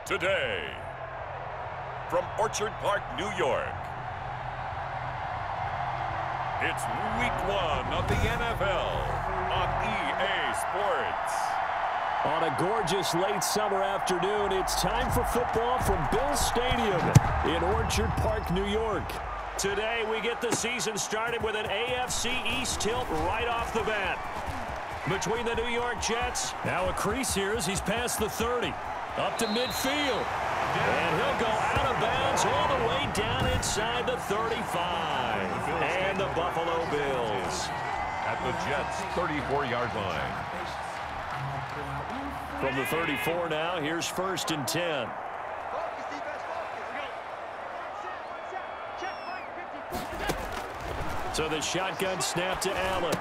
today. From Orchard Park, New York, it's Week 1 of the NFL on EA Sports. On a gorgeous late summer afternoon, it's time for football from Bills Stadium in Orchard Park, New York. Today, we get the season started with an AFC East tilt right off the bat. Between the New York Jets, now a crease here as he's past the 30. Up to midfield. And he'll go out of bounds all the way down inside the 35. And the Buffalo Bills At the Jets' 34-yard line. From the 34 now, here's 1st and 10. So the shotgun snap to Allen.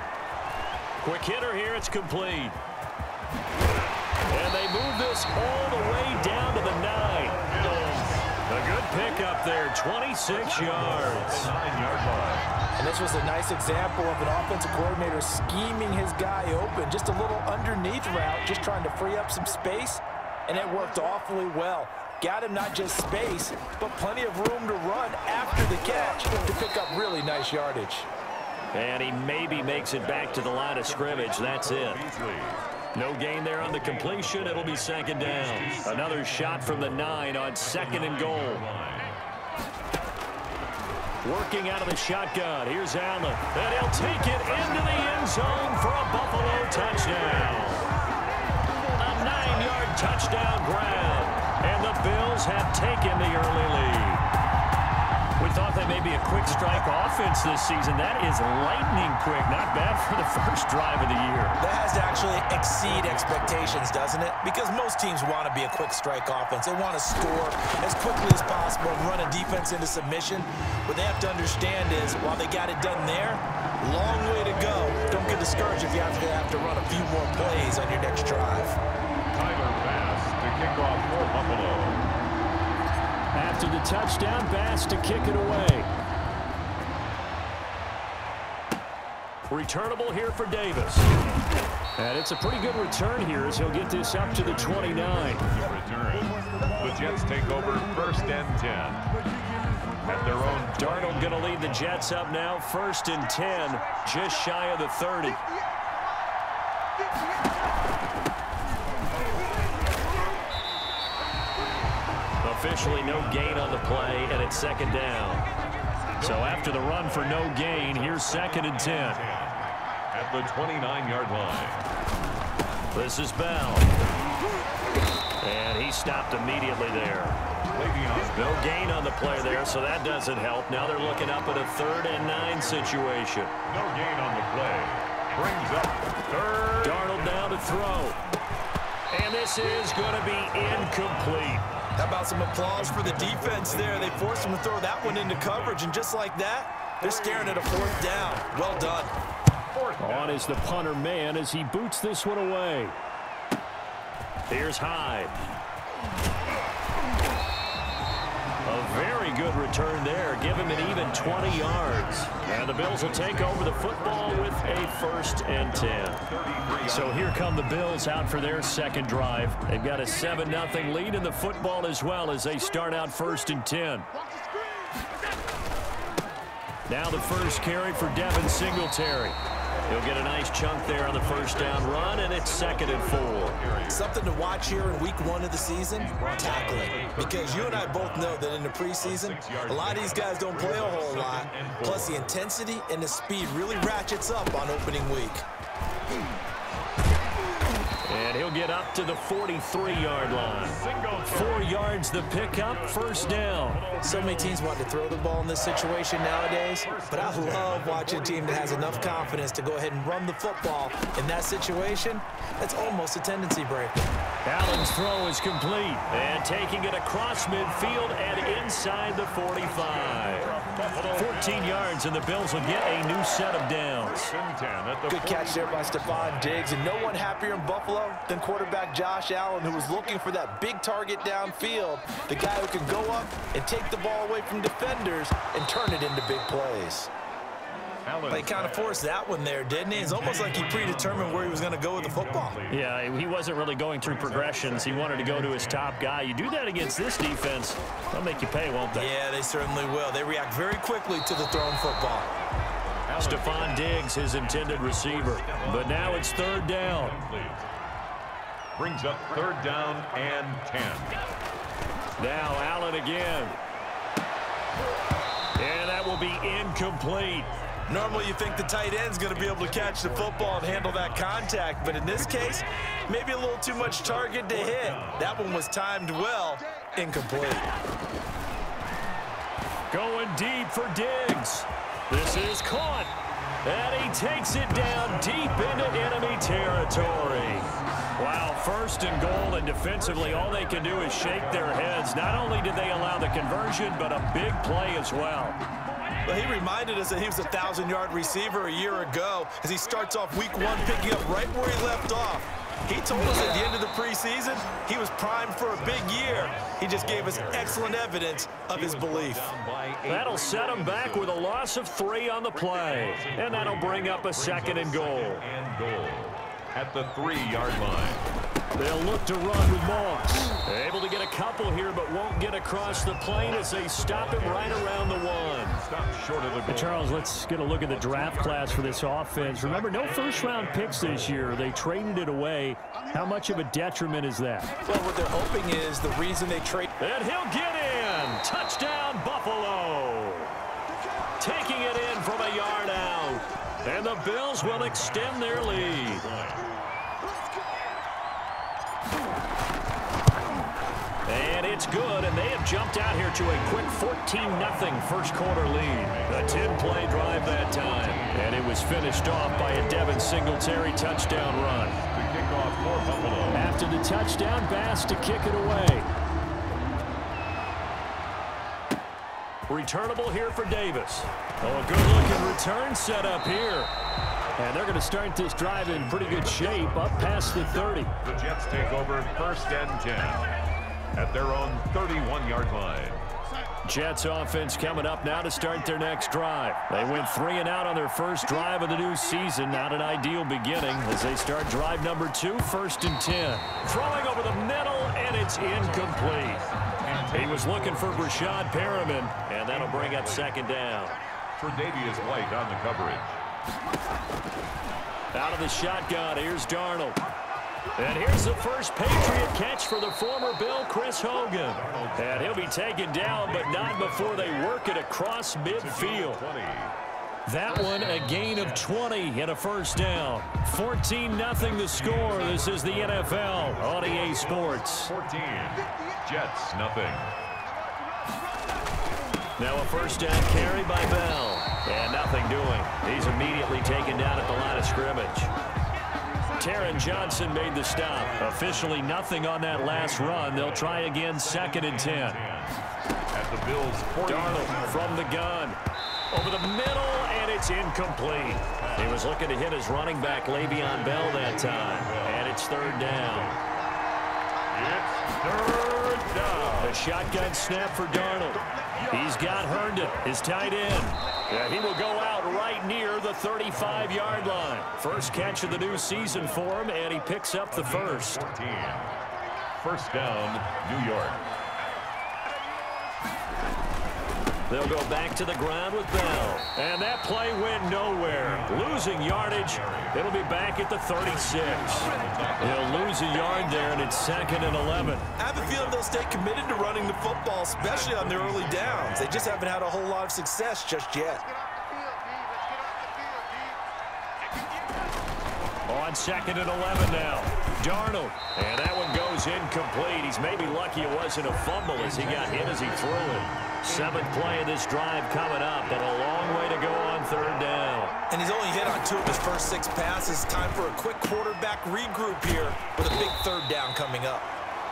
Quick hitter here, it's complete. And they move this all the way down to the 9. A good pickup there, 26 yards. 9-yard line. And this was a nice example of an offensive coordinator scheming his guy open. Just a little underneath route, just trying to free up some space, and it worked awfully well. Got him not just space, but plenty of room to run after the catch to pick up really nice yardage. And he maybe makes it back to the line of scrimmage. That's it. No gain there on the completion. It'll be 2nd down. Another shot from the 9 on 2nd and goal. Working out of the shotgun. Here's Allen. And he'll take it into the end zone for a Buffalo touchdown. A 9-yard touchdown grab. And the Bills have taken the early lead. We thought they may be a quick strike offense this season. That is lightning quick. Not bad for the first drive of the year. That has to actually exceed expectations, doesn't it? Because most teams want to be a quick strike offense. They want to score as quickly as possible and run a defense into submission. What they have to understand is, while they got it done there, long way to go. Don't get discouraged if you have to run a few more plays on your next drive. Tyler Bass to kick off for Buffalo. After the touchdown, Bass to kick it away. Returnable here for Davis. And it's a pretty good return here as he'll get this up to the 29. Return. The Jets take over 1st and 10. At their own. Darnold going to lead the Jets up now. 1st and 10, just shy of the 30. Officially no gain on the play, and it's 2nd down. So after the run for no gain, here's 2nd and 10. At the 29-yard line. This is Bell. And he stopped immediately there. No gain on the play there, so that doesn't help. Now they're looking up at a 3rd and 9 situation. No gain on the play. Brings up 3rd. Darnold now to throw. And this is going to be incomplete. How about some applause for the defense there? They forced him to throw that one into coverage, and just like that, they're staring at a 4th down. Well done. On is the punter man as he boots this one away. Here's Hyde. A very good return there. Give him an even 20 yards. And the Bills will take over the football with a 1st and 10. So here come the Bills out for their 2nd drive. They've got a 7-0 lead in the football as well as they start out 1st and 10. Now the first carry for Devin Singletary. He'll get a nice chunk there on the 1st down run, and it's 2nd and 4. Something to watch here in week 1 of the season, tackling. Because you and I both know that in the preseason, a lot of these guys don't play a whole lot. Plus, the intensity and the speed really ratchets up on opening week. And he'll get up to the 43-yard line. 4 yards the pickup, 1st down. So many teams want to throw the ball in this situation nowadays, but I love watching a team that has enough confidence to go ahead and run the football. In that situation, that's almost a tendency breaker. Allen's throw is complete. And taking it across midfield and inside the 45. 14 yards, and the Bills will get a new set of downs. Good catch there by Stephon Diggs, and no one happier in Buffalo than quarterback Josh Allen, who was looking for that big target downfield, the guy who can go up and take the ball away from defenders and turn it into big plays. Well, he kind of forced that one there, didn't he? It's almost like he predetermined where he was going to go with the football. Yeah, he wasn't really going through progressions. He wanted to go to his top guy. You do that against this defense, they'll make you pay, won't they? Yeah, they certainly will. They react very quickly to the thrown football. Stephon Diggs, his intended receiver. But now it's 3rd down. Brings up 3rd down and 10. Now Allen again. And that will be incomplete. Normally you think the tight end's going to be able to catch the football and handle that contact, but in this case, maybe a little too much target to hit. That one was timed well, incomplete. Going deep for Diggs. This is caught. And he takes it down deep into enemy territory. Wow, 1st and goal, and defensively all they can do is shake their heads. Not only did they allow the conversion, but a big play as well. Well, he reminded us that he was a 1,000-yard receiver a year ago as he starts off week 1 picking up right where he left off. He told us at the end of the preseason he was primed for a big year. He just gave us excellent evidence of his belief. That'll set him back with a loss of 3 on the play. And that'll bring up a 2nd and goal. At the 3-yard line. They'll look to run with Moss. Able to get a couple here, but won't get across the plane as they stop him right around the 1. Stop short of the goal. Charles, let's get a look at the draft class for this offense. Remember, no 1st-round picks this year. They traded it away. How much of a detriment is that? Well, what they're hoping is the reason they trade. And he'll get in. Touchdown, Buffalo. Taking it in from a yard out. And the Bills will extend their lead. And it's good, and they have jumped out here to a quick 14-0 first-quarter lead. A 10-play drive that time, and it was finished off by a Devin Singletary touchdown run. The kickoff for Buffalo. After the touchdown, Bass to kick it away. Returnable here for Davis. Oh, a good-looking return set up here. And they're going to start this drive in pretty good shape, up past the 30. The Jets take over 1st and 10 at their own 31-yard line. Jets offense coming up now to start their next drive. They went 3 and out on their first drive of the new season. Not an ideal beginning as they start drive number 2, 1st and 10. Throwing over the middle, and it's incomplete. He was looking for Brashad Perriman, and that'll bring up 2nd down. Tre'Davious White on the coverage. Out of the shotgun, here's Darnold. And here's the first Patriot catch for the former Bill, Chris Hogan. And he'll be taken down, but not before they work it across midfield. That one, a gain of 20 and a 1st down. 14-0 the score. This is the NFL on EA Sports. 14, Jets, nothing. Now a 1st down carry by Bell. And nothing doing. He's immediately taken down at the line of scrimmage. Taron Johnson made the stop. Officially nothing on that last run. They'll try again 2nd and 10. At the Bills, 40. Darnold from the gun. Over the middle, and it's incomplete. He was looking to hit his running back, Le'Veon Bell, that time. And it's 3rd down. It's 3rd down. A shotgun snap for Darnold. He's got Herndon, his tight end. And he will go out right near the 35-yard line. First catch of the new season for him, and he picks up the 1st. 1st down, New York. They'll go back to the ground with Bell. And that play went nowhere. Losing yardage. It'll be back at the 36. He'll lose a yard there, and it's 2nd and 11. I have a feeling they'll stay committed to running the football, especially on their early downs. They just haven't had a whole lot of success just yet. On 2nd and 11 now. Darnold. And that one goes incomplete. He's maybe lucky it wasn't a fumble as he got hit as he threw it. 7th play of this drive coming up, but a long way to go on 3rd down. And he's only hit on 2 of his first 6 passes. Time for a quick quarterback regroup here with a big 3rd down coming up.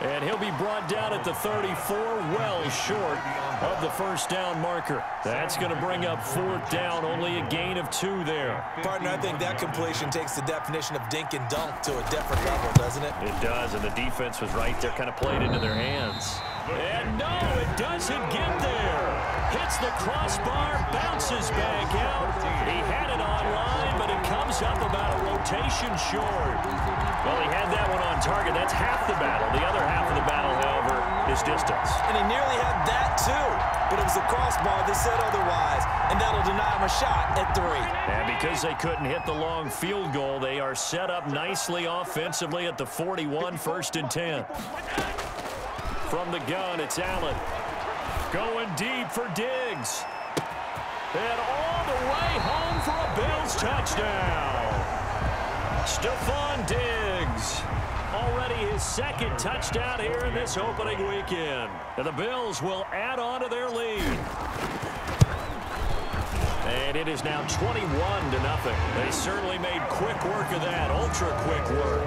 And he'll be brought down at the 34, well short of the 1st down marker. That's going to bring up 4th down, only a gain of 2 there. Partner, I think that completion takes the definition of dink and dunk to a different level, doesn't it? It does, and the defense was right there, kind of played into their hands. And no, it doesn't get there. Hits the crossbar, bounces back out. He had it online, but it comes up about a rotation short. Well, he had that one on target. That's half the battle. The other half of the battle, however, is distance. And he nearly had that, too. But it was the crossbar that said otherwise, and that'll deny him a shot at 3. And because they couldn't hit the long field goal, they are set up nicely offensively at the 41, 1st and 10. From the gun, it's Allen. Going deep for Diggs. And all the way home for a Bills touchdown. Stephon Diggs. Already his 2nd touchdown here in this opening weekend. And the Bills will add on to their lead. And it is now 21-0. They certainly made quick work of that, ultra-quick work.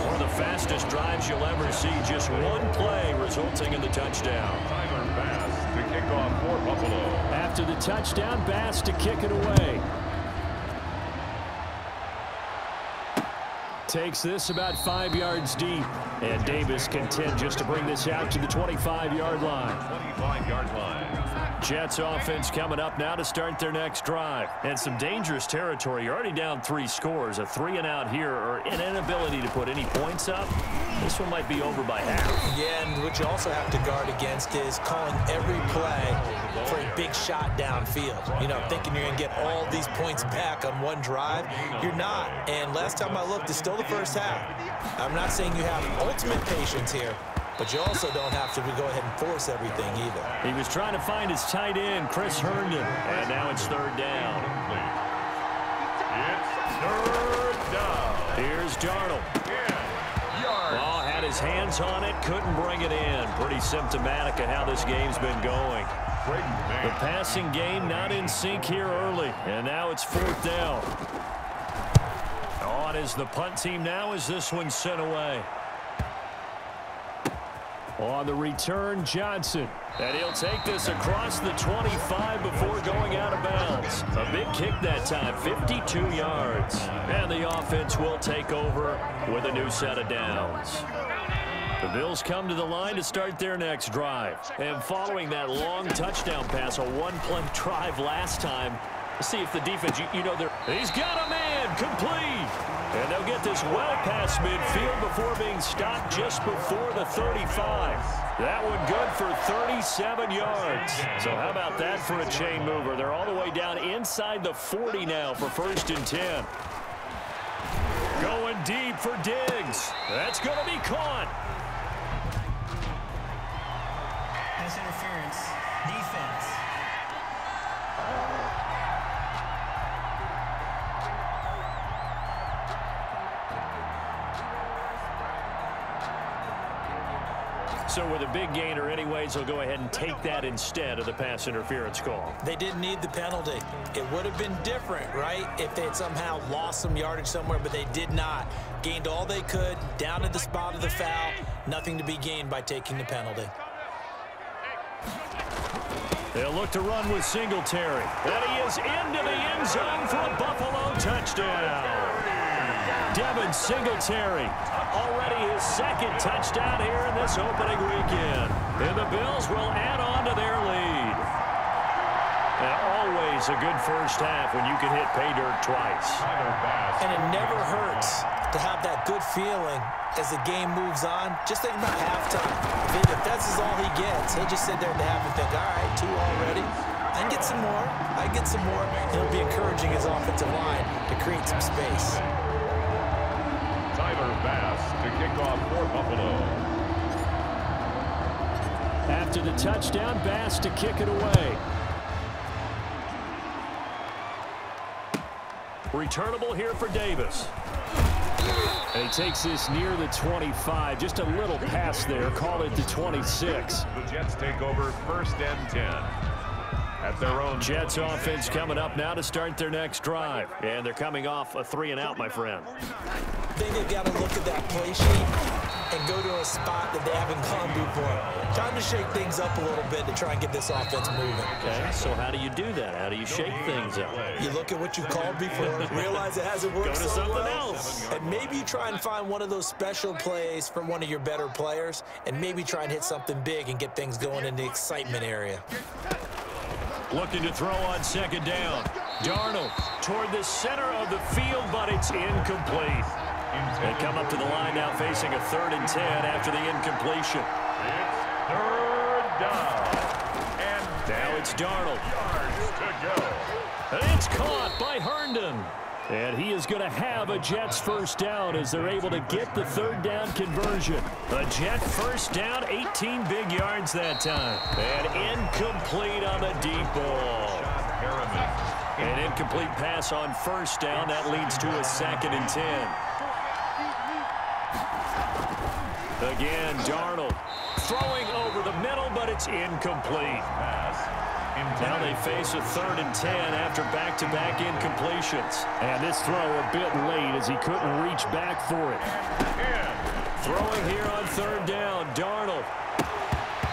One of the fastest drives you'll ever see, just one play resulting in the touchdown. Tyler Bass to kick off for Buffalo. After the touchdown, Bass to kick it away. Takes this about 5 yards deep. And Davis content just to bring this out to the 25-yard line. 25-yard line. Jets offense coming up now to start their next drive. And some dangerous territory. You're already down 3 scores. A 3-and-out here or an inability to put any points up. This one might be over by half. Yeah, and what you also have to guard against is calling every play for a big shot downfield. You know, thinking you're going to get all these points back on one drive. You're not. And last time I looked, it's still the first half. I'm not saying you have ultimate patience here, but you also don't have to go ahead and force everything either. He was trying to find his tight end, Chris Herndon. And now it's 3rd down. It's 3rd down. Here's Darnold. Well, had his hands on it, couldn't bring it in. Pretty symptomatic of how this game's been going. The passing game not in sync here early. And now it's 4th down. On is the punt team now as this one's sent away. On the return, Johnson. And he'll take this across the 25 before going out of bounds. A big kick that time, 52 yards. And the offense will take over with a new set of downs. The Bills come to the line to start their next drive. And following that long touchdown pass, a one-play drive last time, let's see if the defense, he's got a man, complete. And they'll get this well past midfield before being stopped just before the 35. That one good for 37 yards. So how about that for a chain mover? They're all the way down inside the 40 now for 1st and 10. Going deep for Diggs. That's going to be caught. Pass interference. Defense. So with a big gainer anyways, they'll go ahead and take that instead of the pass interference call. They didn't need the penalty. It would have been different, right, if they had somehow lost some yardage somewhere, but they did not. Gained all they could, down to the spot of the foul. Nothing to be gained by taking the penalty. They'll look to run with Singletary. And he is into the end zone for a Buffalo touchdown. Devin Singletary, already his 2nd touchdown here in this opening weekend. And the Bills will add on to their lead. And always a good first half when you can hit pay dirt twice. And it never hurts to have that good feeling as the game moves on. Just think about halftime. If that's all he gets, he'll just sit there at the half and think, all right, 2 already. I can get some more. I get some more. He'll be encouraging his offensive line to create some space. Tyler Bass to kick off for Buffalo. After the touchdown, Bass to kick it away. Returnable here for Davis. And he takes this near the 25. Just a little pass there. Call it the 26. The Jets take over 1st and 10. At their own. Jets offense coming up now to start their next drive. And they're coming off a 3-and-out, my friend. I think they've got to look at that play sheet and go to a spot that they haven't gone before. Time to shake things up a little bit to try and get this offense moving. Okay, so how do you do that? How do you shake things up? You look at what you called before, realize it hasn't worked Go to so something well, else. and maybe you try and find one of those special plays from one of your better players, and maybe try and hit something big and get things going in the excitement area. Looking to throw on second down. Darnold toward the center of the field, but it's incomplete. They come up to the line now facing a 3rd and 10 after the incompletion. It's 3rd down. And Now it's Darnold. yards to go. And it's caught by Herndon. And he is going to have a Jets first down as they're able to get the 3rd down conversion. A Jet first down, 18 big yards that time. And incomplete on the deep ball. An incomplete pass on first down. That leads to a 2nd and 10. Again, Darnold throwing over the middle, but it's incomplete. Now they face a 3rd and 10 after back-to-back incompletions. And this throw a bit late as he couldn't reach back for it. Throwing here on 3rd down, Darnold.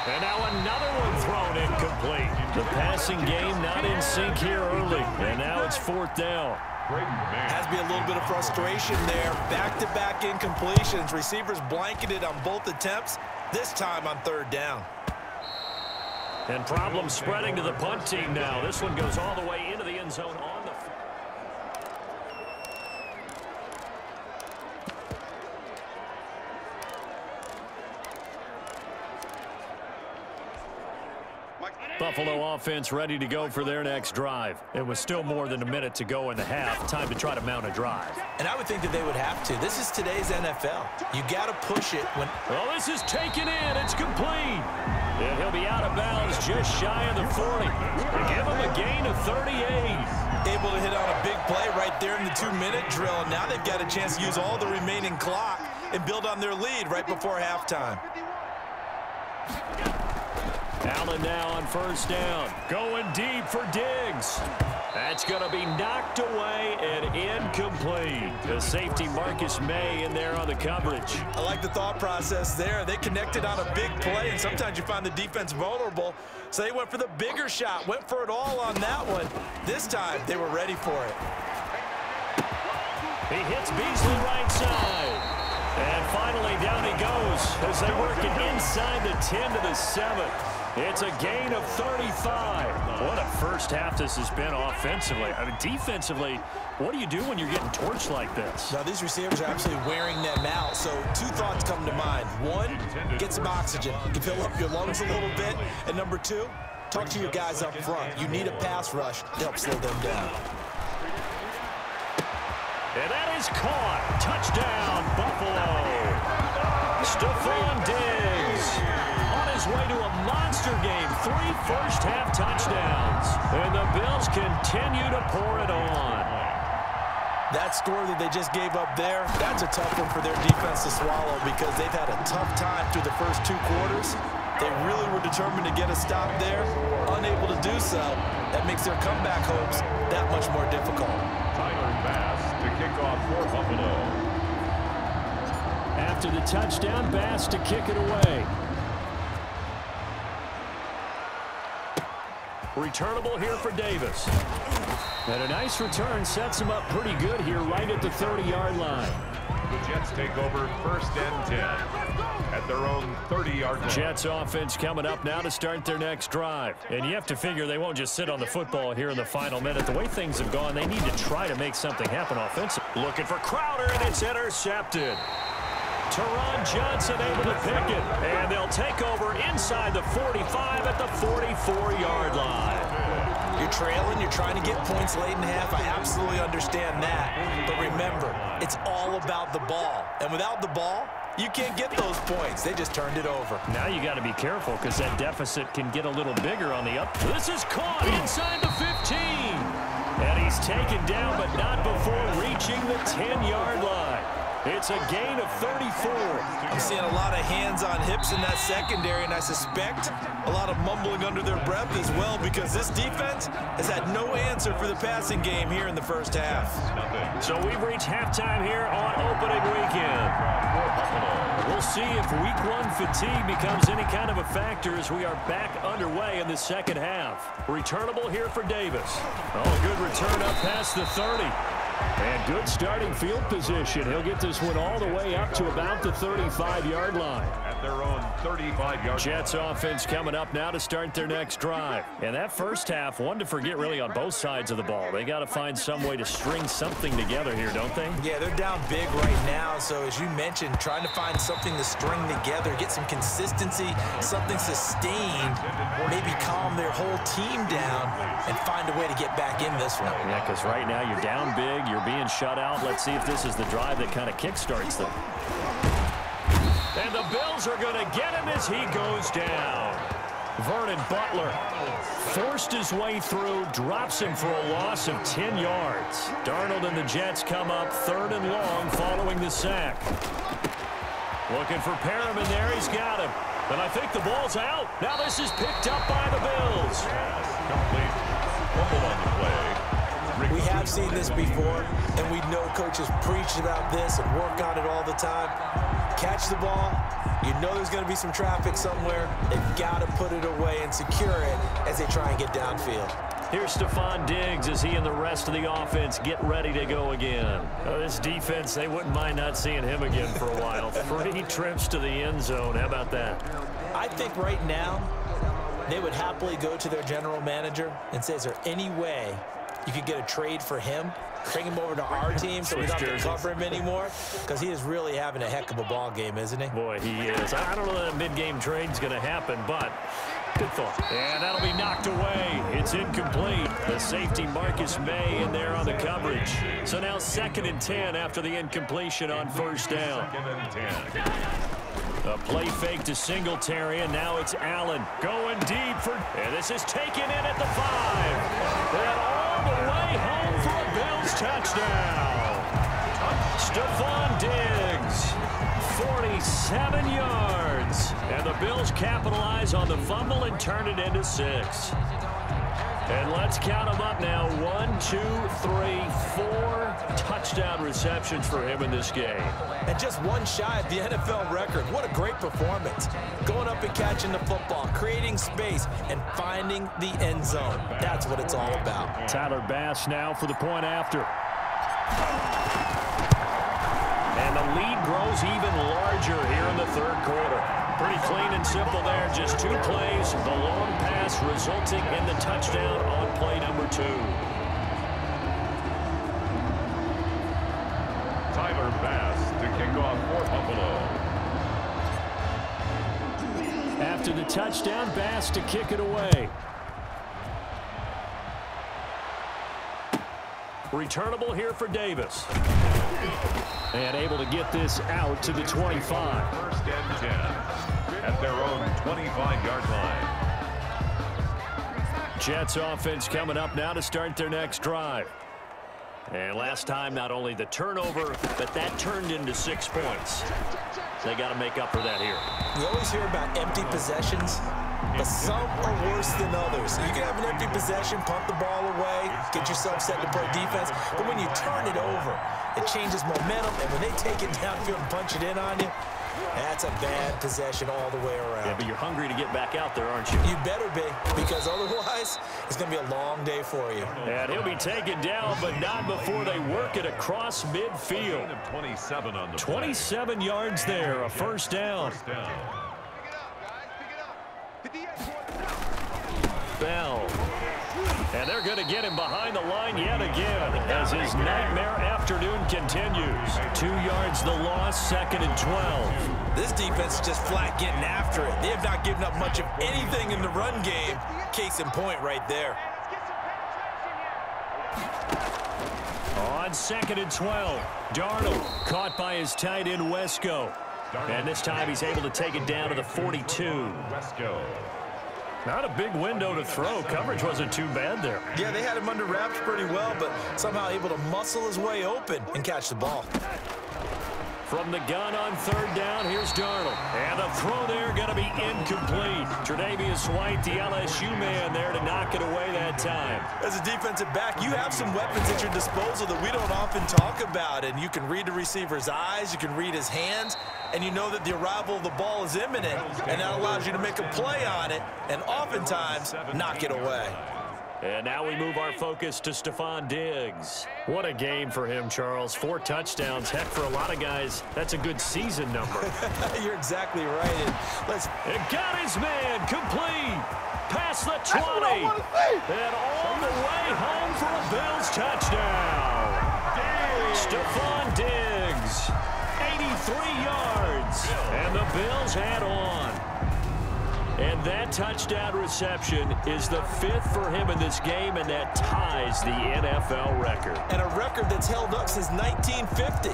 And now another one thrown incomplete. The passing game not in sync here early. And now it's 4th down. Has to be a little bit of frustration there. Back-to-back incompletions. Receivers blanketed on both attempts, this time on 3rd down. And problems spreading to the punt team now. This one goes all the way into the end zone on the... Buffalo offense ready to go for their next drive. It was still more than a minute to go in the half. Time to try to mount a drive. And I would think that they would have to. This is today's NFL. You got to push it when... Well, this is taken in. It's complete. And he'll be out of bounds just shy of the 40. To give him a gain of 38. Able to hit on a big play right there in the 2-minute drill. And now they've got a chance to use all the remaining clock and build on their lead right before halftime. Allen now on first down. Going deep for Diggs. That's going to be knocked away and incomplete. The safety Marcus May in there on the coverage. I like the thought process there. They connected on a big play, and sometimes you find the defense vulnerable. So they went for the bigger shot, went for it all on that one. This time, they were ready for it. He hits Beasley right side. And finally, down he goes as they work it inside the 10 to the 7. It's a gain of 35. What a first half this has been offensively. I mean, defensively, what do you do when you're getting torched like this? Now, these receivers are absolutely wearing them out. So 2 thoughts come to mind. 1, get some oxygen. You can fill up your lungs a little bit. And number 2, talk to your guys up front. You need a pass rush to help slow them down. And that is caught. Touchdown, Buffalo. Stephon Diggs on his way to a monster game. 3 first-half touchdowns. And the Bills continue to pour it on. That score that they just gave up there, that's a tough one for their defense to swallow because they've had a tough time through the first 2 quarters. They really were determined to get a stop there. Unable to do so, that makes their comeback hopes that much more difficult. Tyler Bass to kick off for Buffalo. After the touchdown, Bass to kick it away. Returnable here for Davis. And a nice return sets him up pretty good here right at the 30-yard line. The Jets take over 1st and 10 at their own 30-yard line. Jets offense coming up now to start their next drive. And you have to figure they won't just sit on the football here in the final minute. The way things have gone, they need to try to make something happen offensively. Looking for Crowder, and it's intercepted. Teron Johnson able to pick it. And they'll take over inside the 45 at the 44-yard line. You're trailing, you're trying to get points late in half. I absolutely understand that. But remember, it's all about the ball. And without the ball, you can't get those points. They just turned it over. Now you got to be careful because that deficit can get a little bigger on the up. This is caught inside the 15. And he's taken down, but not before reaching the 10-yard line. It's a gain of 34. I'm seeing a lot of hands on hips in that secondary, and I suspect a lot of mumbling under their breath as well, because this defense has had no answer for the passing game here in the first half. So we've reached halftime here on opening weekend. We'll see if week one fatigue becomes any kind of a factor as we are back underway in the second half. Returnable here for Davis. Oh, good return up past the 30. And good starting field position. He'll get this one all the way up to about the 35-yard line. At their own 35-yard. Jets offense coming up now to start their next drive. And that first half, one to forget really on both sides of the ball. They got to find some way to string something together here, don't they? Yeah, they're down big right now. So as you mentioned, trying to find something to string together, get some consistency, something sustained, maybe calm their whole team down and find a way to get back in this one. Yeah, because right now you're down big. You're being shut out. Let's see if this is the drive that kind of kickstarts them. And the Bills are going to get him as he goes down. Vernon Butler forced his way through, drops him for a loss of 10 yards. Darnold and the Jets come up 3rd and long following the sack. Looking for Perriman there. He's got him. And I think the ball's out. Now this is picked up by the Bills. Complete. Fumble on the play. We have seen this before, and we know coaches preach about this and work on it all the time. Catch the ball. You know there's going to be some traffic somewhere. They've got to put it away and secure it as they try and get downfield. Here's Stephon Diggs as he and the rest of the offense get ready to go again. This defense, they wouldn't mind not seeing him again for a while. 3 trips to the end zone. How about that? I think right now they would happily go to their general manager and say, is there any way you could get a trade for him, bring him over to our team so we don't have to cover him anymore? Because he is really having a heck of a ball game, isn't he? Boy, he is. I don't know that mid-game trade's going to happen, but good thought. And that'll be knocked away. It's incomplete. The safety Marcus May in there on the coverage. So now 2nd and 10 after the incompletion on first down. 2nd and 10. A play fake to Singletary, and now it's Allen going deep for, and this is taken in at the 5. And all the way home for a Bills touchdown. Stephon Diggs, 47 yards. And the Bills capitalize on the fumble and turn it into 6. And let's count them up now. 1, 2, 3, 4 touchdown receptions for him in this game. And just one shy of the NFL record. What a great performance. Going up and catching the football, creating space, and finding the end zone. That's what it's all about. Tyler Bass now for the point after. And the lead grows even larger here in the 3rd quarter. Pretty clean and simple there. Just 2 plays. The long pass resulting in the touchdown on play number 2. Tyler Bass to kick off for Buffalo. After the touchdown, Bass to kick it away. Returnable here for Davis. And able to get this out to the 25. 1st and 10 at their own 25-yard line. Jets offense coming up now to start their next drive. And last time, not only the turnover, but that turned into 6 points. They got to make up for that here. We always hear about empty possessions, but some are worse than others. You can have an empty possession, pump the ball away, get yourself set to play defense, but when you turn it over, it changes momentum, and when they take it downfield and punch it in on you, that's a bad possession all the way around. Yeah, but you're hungry to get back out there, aren't you? You better be, because otherwise, it's going to be a long day for you. And he'll be taken down, but not before they work it across midfield. 27 on the 27 yards there, a 1st down. Bell. And they're going to get him behind the line yet again as his nightmare afternoon continues. 2 yards the loss, 2nd and 12. This defense is just flat getting after it. They have not given up much of anything in the run game. Case in point right there. On 2nd and 12, Darnold caught by his tight end Wesco. And this time he's able to take it down to the 42. Wesco. Not a big window to throw. Coverage wasn't too bad there. Yeah, they had him under wraps pretty well, but somehow able to muscle his way open and catch the ball. From the gun on third down, here's Darnold. And the throw there going to be incomplete. Tre'Davious White, the LSU man there to knock it away that time. As a defensive back, you have some weapons at your disposal that we don't often talk about. And you can read the receiver's eyes, you can read his hands, and you know that the arrival of the ball is imminent. And that allows you to make a play on it and oftentimes knock it away. And now we move our focus to Stefon Diggs. What a game for him, Charles. 4 touchdowns. Heck, for a lot of guys, that's a good season number. You're exactly right. It got his man complete. Past the 20. And all the way home for a Bills touchdown. Stefon Diggs, 83 yards. And the Bills head on. And that touchdown reception is the 5th for him in this game, and that ties the NFL record. And a record that's held up since 1950.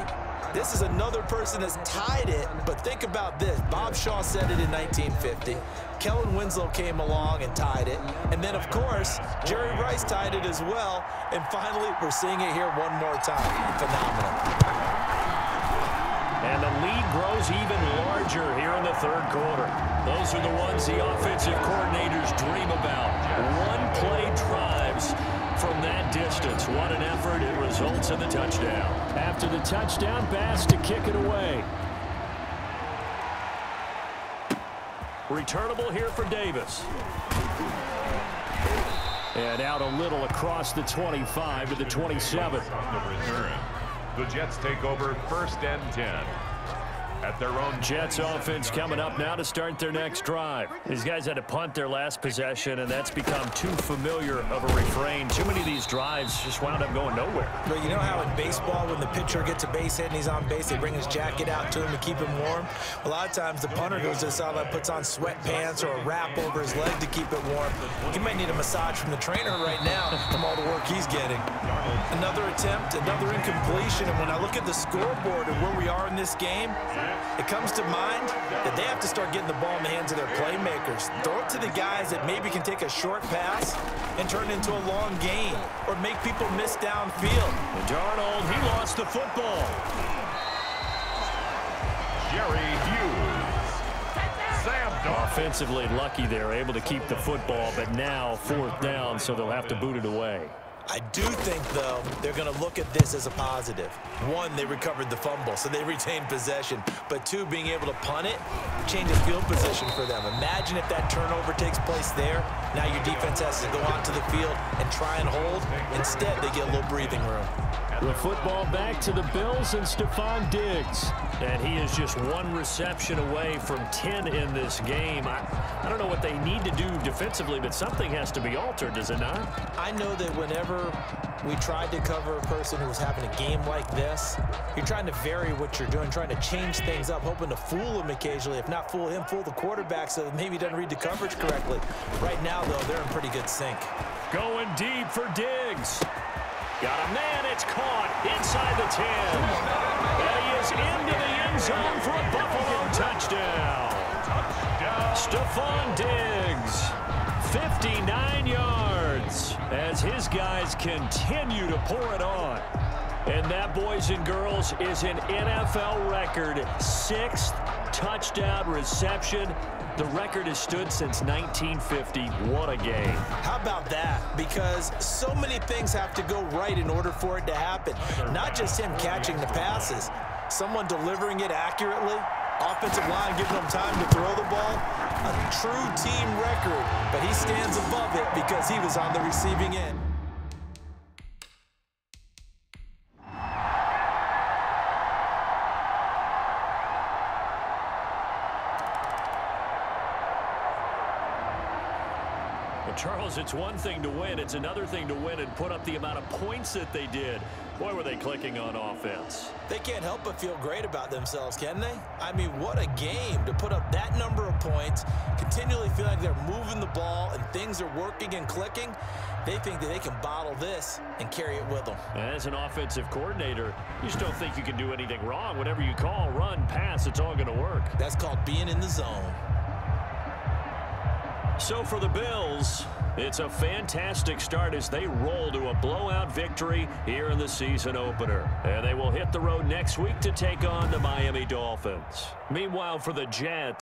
This is another person that's tied it, but think about this. Bob Shaw said it in 1950. Kellen Winslow came along and tied it. And then, of course, Jerry Rice tied it as well. And finally, we're seeing it here one more time. Phenomenal. And the lead grows even larger here in the third quarter. Those are the ones the offensive coordinators dream about. One-play drives from that distance. What an effort. It results in the touchdown. After the touchdown, Bass to kick it away. Returnable here for Davis. And out a little across the 25 to the 27. On the return, the Jets take over 1st and 10. At their own Jets offense coming up now to start their next drive. These guys had to punt their last possession, and that's become too familiar of a refrain. Too many of these drives just wound up going nowhere. But you know how in baseball, when the pitcher gets a base hit and he's on base, they bring his jacket out to him to keep him warm? A lot of times the punter goes to the sideline, puts on sweatpants or a wrap over his leg to keep it warm. He might need a massage from the trainer right now from all the work he's getting. Another attempt, another incompletion, and when I look at the scoreboard and where we are in this game, it comes to mind that they have to start getting the ball in the hands of their playmakers. Throw it to the guys that maybe can take a short pass and turn it into a long gain or make people miss downfield. And Darnold, he lost the football. Jerry Hughes. Sam Darnold. Offensively lucky they're able to keep the football, but now 4th down, so they'll have to boot it away. I do think, though, they're going to look at this as a positive. 1, they recovered the fumble, so they retained possession. But 2, being able to punt it changes field position for them. Imagine if that turnover takes place there. Now your defense has to go onto the field and try and hold. Instead, they get a little breathing room. The football back to the Bills and Stefon Diggs. And he is just 1 reception away from 10 in this game. I don't know what they need to do defensively, but something has to be altered, does it not? I know that whenever we tried to cover a person who was having a game like this, you're trying to vary what you're doing, trying to change things up, hoping to fool him occasionally. If not fool him, fool the quarterback so that maybe he doesn't read the coverage correctly. Right now, though, they're in pretty good sync. Going deep for Diggs. Got a man, it's caught inside the 10. And he is into the end zone for a Buffalo touchdown. Stefon Diggs, 59 yards, as his guys continue to pour it on. And that, boys and girls, is an NFL record 6th touchdown reception. The record has stood since 1950. What a game. How about that? Because so many things have to go right in order for it to happen. Not just him catching the passes, someone delivering it accurately, offensive line giving them time to throw the ball. A true team record, but he stands above it because he was on the receiving end. Charles, it's one thing to win. It's another thing to win and put up the amount of points that they did. Boy, were they clicking on offense. They can't help but feel great about themselves, can they? I mean, what a game to put up that number of points, continually feel like they're moving the ball and things are working and clicking. They think that they can bottle this and carry it with them. As an offensive coordinator, you just don't think you can do anything wrong. Whatever you call, run, pass, it's all going to work. That's called being in the zone. So for the Bills, It's a fantastic start as they roll to a blowout victory here in the season opener. And they will hit the road next week to take on the Miami Dolphins. Meanwhile, for the Jets,